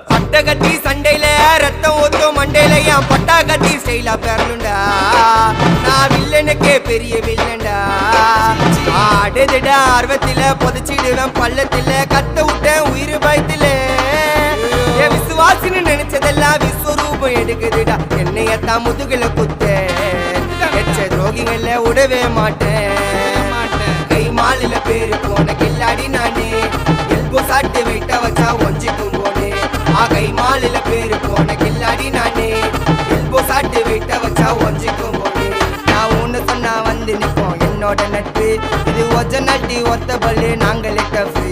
பட்ட கட்டி சண்டையில ரத்தம் ஊத்தும் மண்டையில என் பட்டா கட்டி ஸ்டைலா பெறலுண்டா நான் வில்லனுக்கே பெரிய வில்லன்டா ஆடுதுடா ஆர்வத்தில புதைச்சிடுவேன் பள்ளத்தில கத்த விட்டேன் உயிர் பயத்தில என் விசுவாசின்னு நினைச்சதெல்லாம் விஸ்வரூபம் எடுக்குதுடா என்னையத்தான் முதுகுல குத்த எச்ச துரோகிகள விடவே மாட்டேன் கை மாலில பேரு போன கில்லாடி நானே எல்போ சாட்டு வெயிட்ட வச்சா ஒஞ்சிக்கும் போனே கை மாலில பேரு போன கில்லாடி நானே எல்போ சாட்டு வெயிட்ட வச்சா ஒஞ்சிக்கும் போனே நான் ஒண்ணு சொன்னா வந்து நிப்போம் என்னோட நட்பு இது ஒஜ நட்டி ஒத்த பல்லு நாங்களே டஃபு